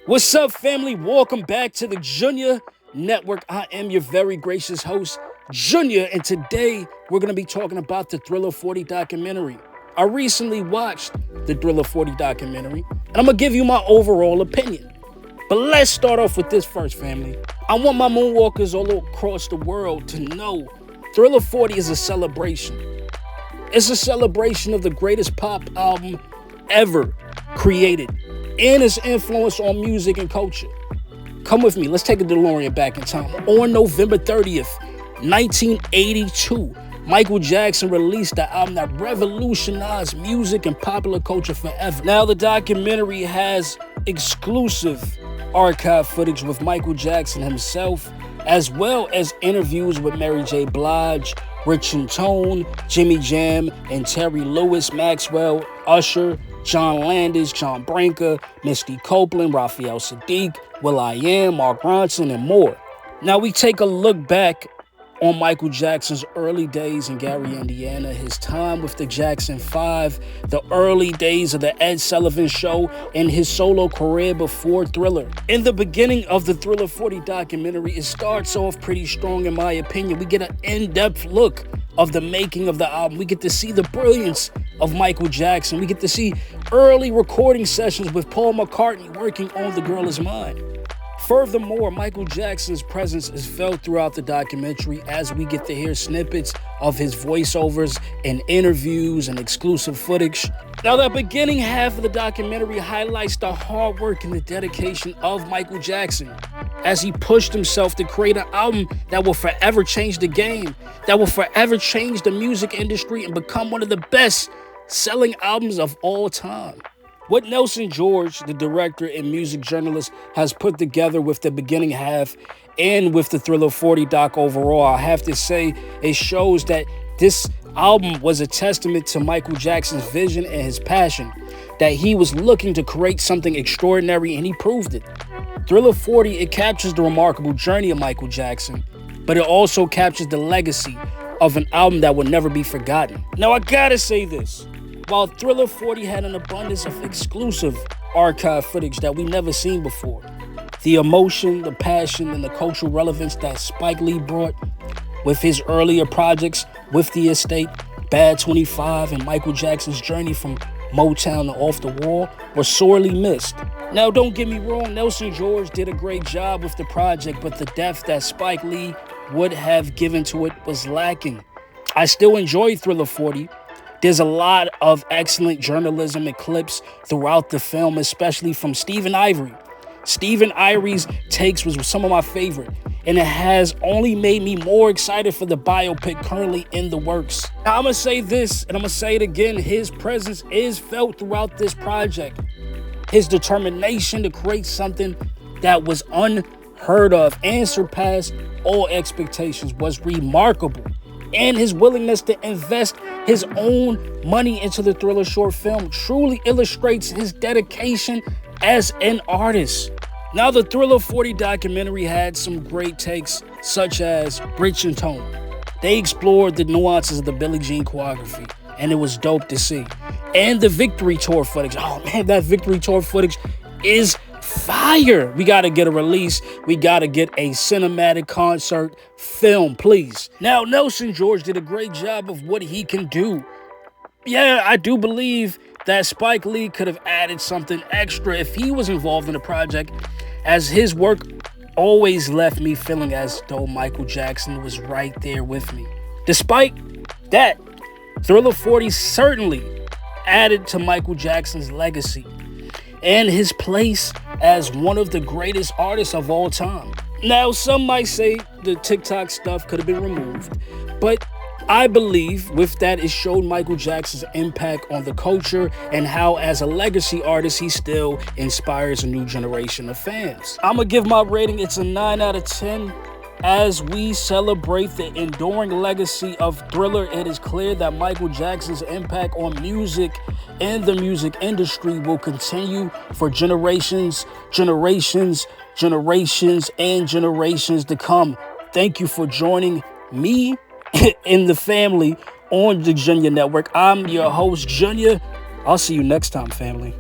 What's up, family? Welcome back to the Junior Network. I am your very gracious host, Junior, and today we're going to be talking about the Thriller 40 documentary. I recently watched the Thriller 40 documentary, and I'm going to give you my overall opinion. But let's start off with this first, family. I want my Moonwalkers all across the world to know Thriller 40 is a celebration. It's a celebration of the greatest pop album ever created and its influence on music and culture. Come with me, let's take a DeLorean back in time. On November 30th, 1982, Michael Jackson released the album that revolutionized music and popular culture forever. Now, the documentary has exclusive archive footage with Michael Jackson himself, as well as interviews with Mary J. Blige, Rich and Tone, Jimmy Jam, and Terry Lewis, Maxwell, Usher, John Landis, John Branca, Misty Copeland, Raphael Sadiq, will.i.am, Mark Ronson, and more. Now we take a look back on Michael Jackson's early days in Gary, Indiana, his time with the Jackson 5, the early days of the Ed Sullivan Show, and his solo career before Thriller. In the beginning of the Thriller 40 documentary, it starts off pretty strong in my opinion. We get an in-depth look of the making of the album. We get to see the brilliance of Michael Jackson. We get to see early recording sessions with Paul McCartney working on The Girl Is Mine. Furthermore, Michael Jackson's presence is felt throughout the documentary as we get to hear snippets of his voiceovers and interviews and exclusive footage. Now, the beginning half of the documentary highlights the hard work and the dedication of Michael Jackson as he pushed himself to create an album that will forever change the game, that will forever change the music industry and become one of the best-selling albums of all time. What Nelson George, the director and music journalist, has put together with the beginning half and with the Thriller 40 doc overall, I have to say it shows that this album was a testament to Michael Jackson's vision and his passion, that he was looking to create something extraordinary, and he proved it. Thriller 40, it captures the remarkable journey of Michael Jackson, but it also captures the legacy of an album that will never be forgotten. Now, I gotta say this. While Thriller 40 had an abundance of exclusive archive footage that we never seen before, the emotion, the passion, and the cultural relevance that Spike Lee brought with his earlier projects with The Estate, Bad 25, and Michael Jackson's journey from Motown to Off the Wall were sorely missed. Now, don't get me wrong, Nelson George did a great job with the project, but the depth that Spike Lee would have given to it was lacking. I still enjoyed Thriller 40. There's a lot of excellent journalism and clips throughout the film, especially from Stephen Ivory. Stephen Ivory's takes was some of my favorite, and it has only made me more excited for the biopic currently in the works. Now, I'm going to say this, and I'm going to say it again. His presence is felt throughout this project. His determination to create something that was unheard of and surpassed all expectations was remarkable. And his willingness to invest his own money into the Thriller short film truly illustrates his dedication as an artist. Now, the Thriller 40 documentary had some great takes, such as Rich and Tone. They explored the nuances of the Billie Jean choreography, and it was dope to see. And the Victory Tour footage. Oh man, that Victory Tour footage is fire. We gotta get a release. We gotta get a cinematic concert film, please. Now, Nelson George did a great job of what he can do. Yeah, I do believe that Spike Lee could have added something extra if he was involved in the project, as his work always left me feeling as though Michael Jackson was right there with me. Despite that, Thriller 40 certainly added to Michael Jackson's legacy and his place as one of the greatest artists of all time. Now, some might say the TikTok stuff could have been removed, but I believe with that it showed Michael Jackson's impact on the culture and how, as a legacy artist, he still inspires a new generation of fans. I'm gonna give my rating, it's a 9 out of 10. As we celebrate the enduring legacy of Thriller, it is clear that Michael Jackson's impact on music and the music industry will continue for generations, and generations to come. Thank you for joining me in the family on the Junior Network. I'm your host, Junior. I'll see you next time, family.